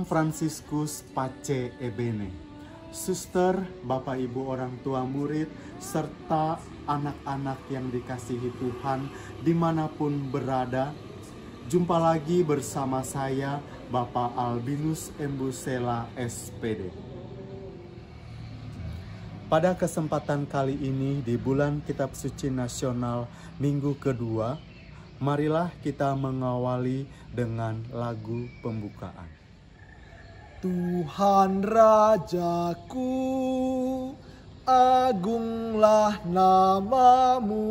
Salam Fransiskus Pace Ebene. Suster, Bapak Ibu orang tua murid, serta anak-anak yang dikasihi Tuhan dimanapun berada, jumpa lagi bersama saya, Bapak Albinus Embusela, SPD. Pada kesempatan kali ini di bulan Kitab Suci Nasional Minggu kedua, marilah kita mengawali dengan lagu pembukaan. Tuhan Rajaku, agunglah namamu,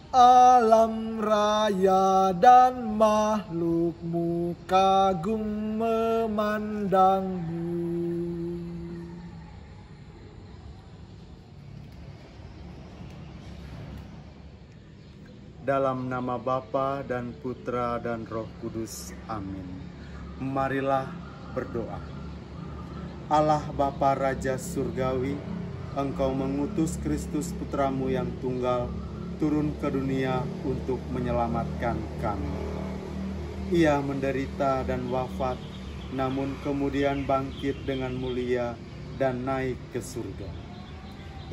alam raya dan makhlukmu kagum memandangmu. Dalam nama Bapa dan Putra dan Roh Kudus. Amin. Marilah berdoa. Allah Bapa Raja Surgawi, Engkau mengutus Kristus Putramu yang tunggal turun ke dunia untuk menyelamatkan kami. Ia menderita dan wafat, namun kemudian bangkit dengan mulia dan naik ke surga.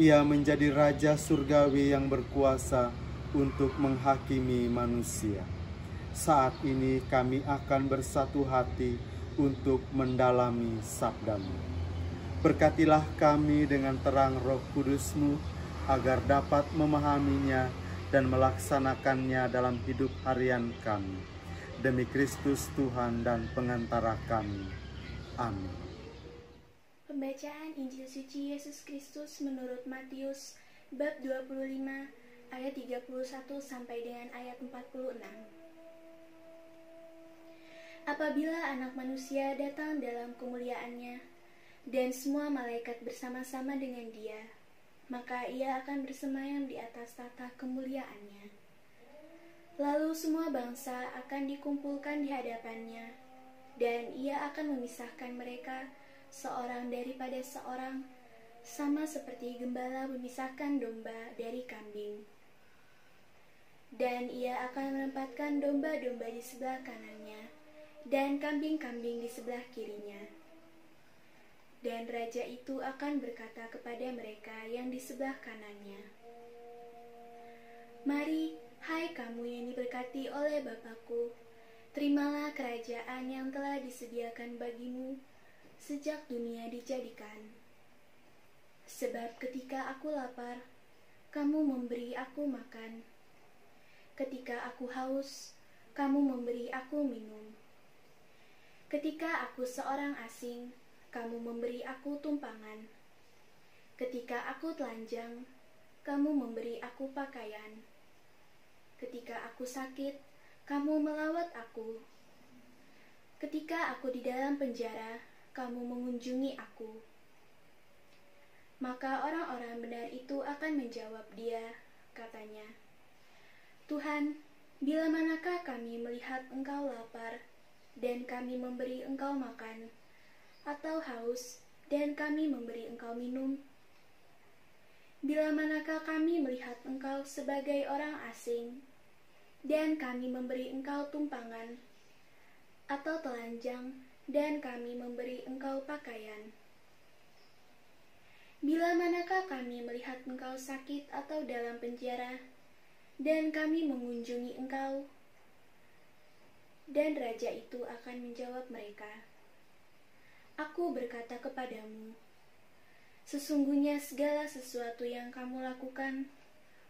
Ia menjadi Raja Surgawi yang berkuasa untuk menghakimi manusia. Saat ini kami akan bersatu hati untuk mendalami sabda-Mu. Berkatilah kami dengan terang Roh Kudus-Mu agar dapat memahaminya dan melaksanakannya dalam hidup harian kami. Demi Kristus Tuhan dan pengantara kami. Amin. Pembacaan Injil Suci Yesus Kristus menurut Matius bab 25 ayat 31 sampai dengan ayat 46. Apabila Anak Manusia datang dalam kemuliaannya dan semua malaikat bersama-sama dengan Dia, maka Ia akan bersemayam di atas tahta kemuliaannya. Lalu semua bangsa akan dikumpulkan di hadapannya, dan Ia akan memisahkan mereka seorang daripada seorang, sama seperti gembala memisahkan domba dari kambing. Dan Ia akan menempatkan domba-domba di sebelah kanannya, dan kambing-kambing di sebelah kirinya. Dan raja itu akan berkata kepada mereka yang di sebelah kanannya, "Mari, hai kamu yang diberkati oleh Bapa-Ku, terimalah kerajaan yang telah disediakan bagimu sejak dunia dijadikan. Sebab ketika aku lapar, kamu memberi aku makan. Ketika aku haus, kamu memberi aku minum. Ketika aku seorang asing, kamu memberi aku tumpangan. Ketika aku telanjang, kamu memberi aku pakaian. Ketika aku sakit, kamu melawat aku. Ketika aku di dalam penjara, kamu mengunjungi aku." Maka orang-orang benar itu akan menjawab Dia, katanya, "Tuhan, bila manakah kami melihat Engkau lapar dan kami memberi Engkau makan, atau haus dan kami memberi Engkau minum? Bila manakah kami melihat Engkau sebagai orang asing dan kami memberi Engkau tumpangan, atau telanjang dan kami memberi Engkau pakaian? Bila manakah kami melihat Engkau sakit atau dalam penjara dan kami mengunjungi Engkau?" Dan raja itu akan menjawab mereka, "Aku berkata kepadamu, sesungguhnya segala sesuatu yang kamu lakukan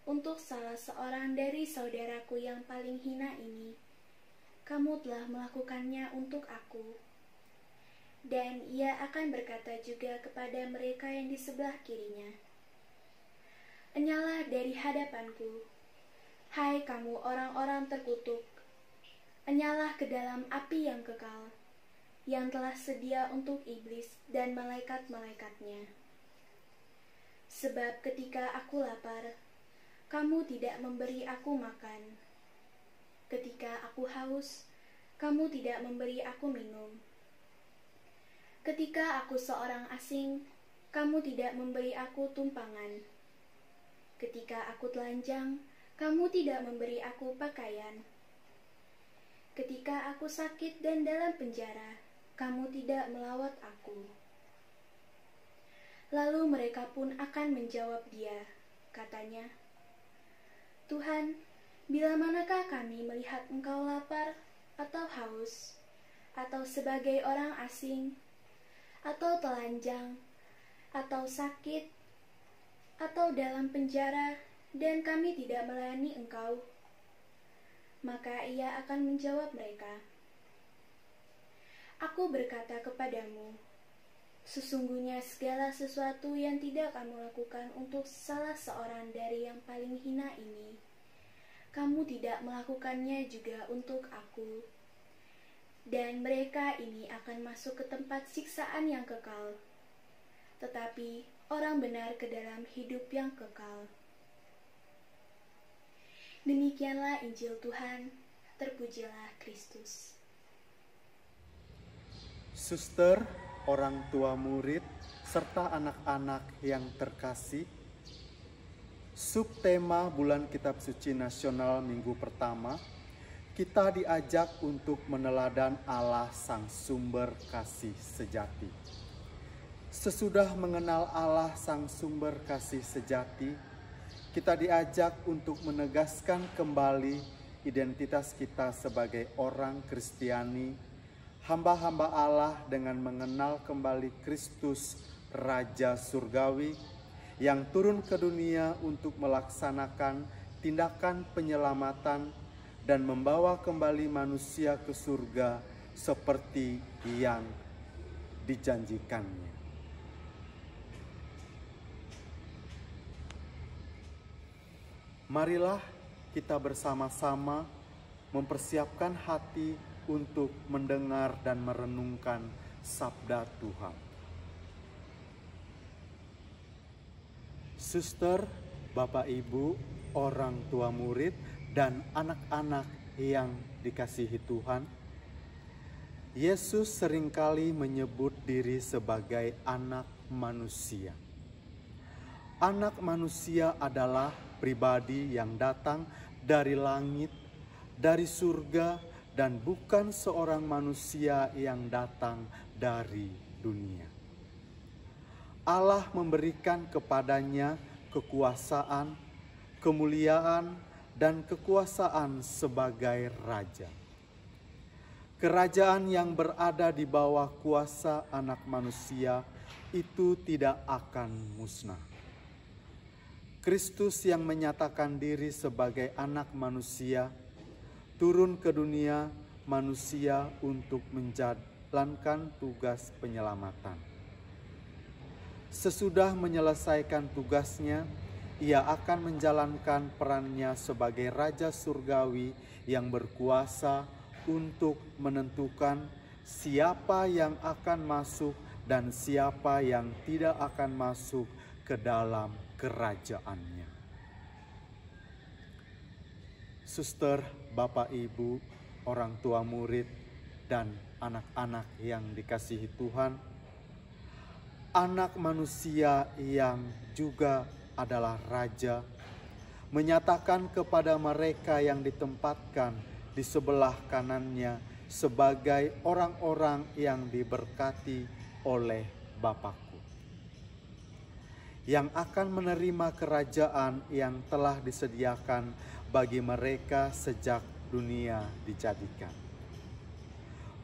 untuk salah seorang dari saudaraku yang paling hina ini, kamu telah melakukannya untuk aku." Dan Ia akan berkata juga kepada mereka yang di sebelah kirinya, "Enyalah dari hadapanku, hai kamu orang-orang terkutuk, enyalah ke dalam api yang kekal, yang telah sedia untuk iblis dan malaikat-malaikatnya. Sebab ketika aku lapar, kamu tidak memberi aku makan. Ketika aku haus, kamu tidak memberi aku minum. Ketika aku seorang asing, kamu tidak memberi aku tumpangan. Ketika aku telanjang, kamu tidak memberi aku pakaian. Ketika aku sakit dan dalam penjara, kamu tidak melawat aku?" Lalu mereka pun akan menjawab dia, katanya, "Tuhan, bila manakah kami melihat Engkau lapar atau haus, atau sebagai orang asing, atau telanjang, atau sakit, atau dalam penjara, dan kami tidak melayani Engkau?" Maka ia akan menjawab mereka, "Aku berkata kepadamu, sesungguhnya segala sesuatu yang tidak kamu lakukan untuk salah seorang dari yang paling hina ini, kamu tidak melakukannya juga untuk aku. Dan mereka ini akan masuk ke tempat siksaan yang kekal, tetapi orang benar ke dalam hidup yang kekal." Demikianlah Injil Tuhan, terpujilah Kristus. Suster, orang tua murid, serta anak-anak yang terkasih, subtema Bulan Kitab Suci Nasional Minggu Pertama, kita diajak untuk meneladan Allah Sang Sumber Kasih Sejati. Sesudah mengenal Allah Sang Sumber Kasih Sejati, kita diajak untuk menegaskan kembali identitas kita sebagai orang Kristiani, hamba-hamba Allah, dengan mengenal kembali Kristus Raja Surgawi yang turun ke dunia untuk melaksanakan tindakan penyelamatan dan membawa kembali manusia ke surga seperti yang dijanjikannya. Marilah kita bersama-sama mempersiapkan hati untuk mendengar dan merenungkan sabda Tuhan. Suster, Bapak Ibu, orang tua murid, dan anak-anak yang dikasihi Tuhan, Yesus seringkali menyebut diri sebagai anak manusia. Anak manusia adalah pribadi yang datang dari langit, dari surga, dan bukan seorang manusia yang datang dari dunia. Allah memberikan kepadanya kekuasaan, kemuliaan, dan kekuasaan sebagai raja. Kerajaan yang berada di bawah kuasa anak manusia itu tidak akan musnah. Kristus yang menyatakan diri sebagai anak manusia turun ke dunia manusia untuk menjalankan tugas penyelamatan. Sesudah menyelesaikan tugasnya, ia akan menjalankan perannya sebagai Raja Surgawi yang berkuasa untuk menentukan siapa yang akan masuk dan siapa yang tidak akan masuk ke dalam kerajaannya. Suster, Bapak Ibu, orang tua murid, dan anak-anak yang dikasihi Tuhan, anak manusia yang juga adalah raja menyatakan kepada mereka yang ditempatkan di sebelah kanannya sebagai orang-orang yang diberkati oleh Bapa, yang akan menerima kerajaan yang telah disediakan bagi mereka sejak dunia dijadikan.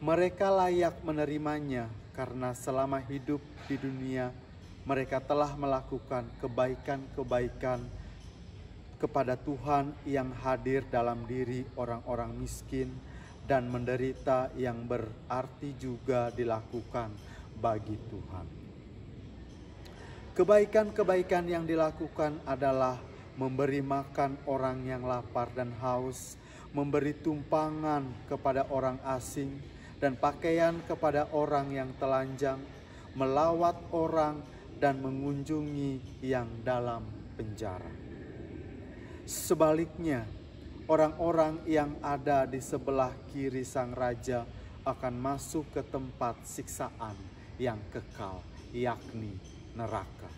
Mereka layak menerimanya karena selama hidup di dunia mereka telah melakukan kebaikan-kebaikan kepada Tuhan yang hadir dalam diri orang-orang miskin dan menderita yang berarti juga dilakukan bagi Tuhan. Kebaikan-kebaikan yang dilakukan adalah memberi makan orang yang lapar dan haus, memberi tumpangan kepada orang asing, dan pakaian kepada orang yang telanjang, melawat orang, dan mengunjungi yang dalam penjara. Sebaliknya, orang-orang yang ada di sebelah kiri sang raja akan masuk ke tempat siksaan yang kekal, yakni neraka.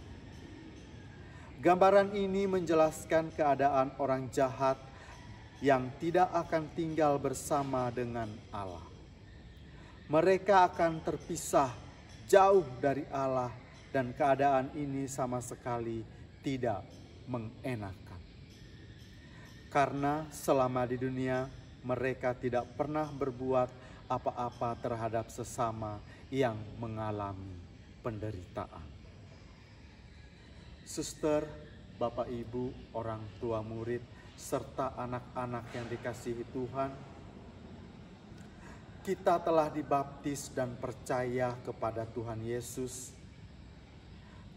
Gambaran ini menjelaskan keadaan orang jahat yang tidak akan tinggal bersama dengan Allah. Mereka akan terpisah jauh dari Allah dan keadaan ini sama sekali tidak mengenakan. Karena selama di dunia mereka tidak pernah berbuat apa-apa terhadap sesama yang mengalami penderitaan. Suster, Bapak Ibu, orang tua murid, serta anak-anak yang dikasihi Tuhan, kita telah dibaptis dan percaya kepada Tuhan Yesus.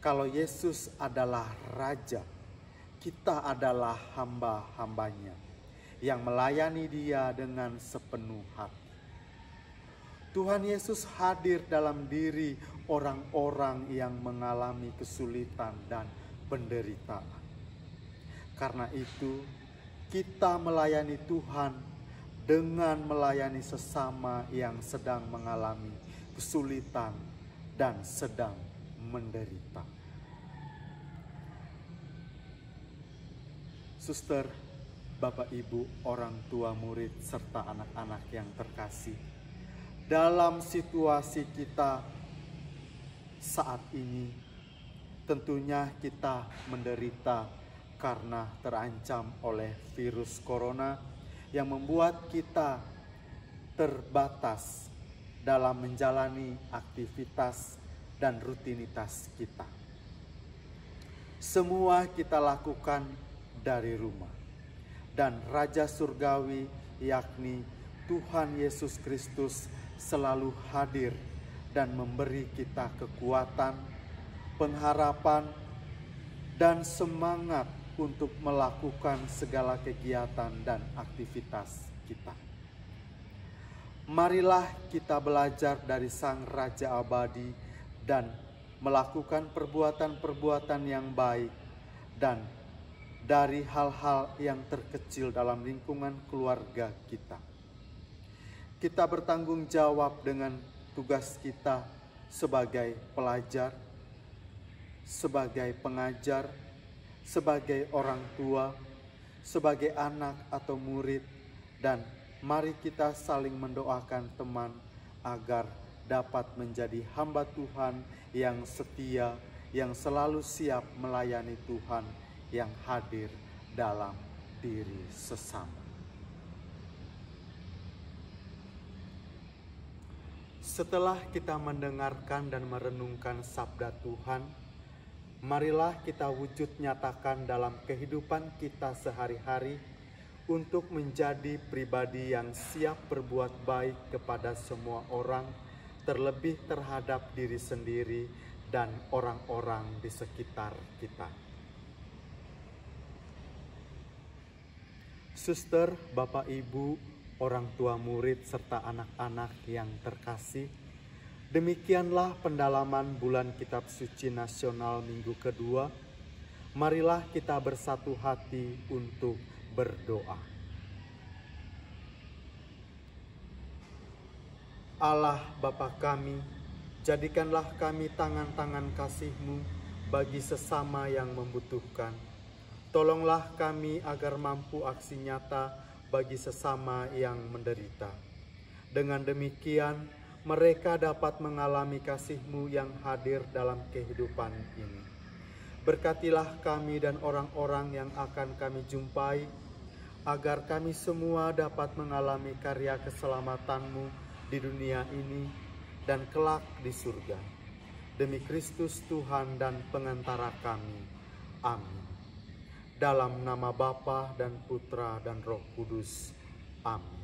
Kalau Yesus adalah Raja, kita adalah hamba-hambanya yang melayani Dia dengan sepenuh hati. Tuhan Yesus hadir dalam diri orang-orang yang mengalami kesulitan dan penderitaan. Karena itu, kita melayani Tuhan dengan melayani sesama yang sedang mengalami kesulitan dan sedang menderita. Suster, Bapak Ibu, orang tua murid, serta anak-anak yang terkasih, dalam situasi kita saat ini, tentunya kita menderita karena terancam oleh virus corona yang membuat kita terbatas dalam menjalani aktivitas dan rutinitas kita. Semua kita lakukan dari rumah. Dan Raja Surgawi, yakni Tuhan Yesus Kristus, selalu hadir dan memberi kita kekuatan, pengharapan, dan semangat untuk melakukan segala kegiatan dan aktivitas kita. Marilah kita belajar dari Sang Raja Abadi dan melakukan perbuatan-perbuatan yang baik dan dari hal-hal yang terkecil dalam lingkungan keluarga kita. Kita bertanggung jawab dengan tugas kita sebagai pelajar, sebagai pengajar, sebagai orang tua, sebagai anak atau murid, dan mari kita saling mendoakan teman agar dapat menjadi hamba Tuhan yang setia, yang selalu siap melayani Tuhan, yang hadir dalam diri sesama. Setelah kita mendengarkan dan merenungkan sabda Tuhan, marilah kita wujud nyatakan dalam kehidupan kita sehari-hari untuk menjadi pribadi yang siap berbuat baik kepada semua orang, terlebih terhadap diri sendiri dan orang-orang di sekitar kita. Suster, Bapak Ibu, orang tua murid, serta anak-anak yang terkasih, demikianlah pendalaman bulan Kitab Suci Nasional Minggu kedua. Marilah kita bersatu hati untuk berdoa. Allah Bapa kami, jadikanlah kami tangan-tangan kasih-Mu bagi sesama yang membutuhkan. Tolonglah kami agar mampu aksi nyata bagi sesama yang menderita. Dengan demikian, mereka dapat mengalami kasih-Mu yang hadir dalam kehidupan ini. Berkatilah kami dan orang-orang yang akan kami jumpai, agar kami semua dapat mengalami karya keselamatan-Mu di dunia ini dan kelak di surga. Demi Kristus Tuhan dan pengantara kami. Amin. Dalam nama Bapa dan Putra dan Roh Kudus. Amin.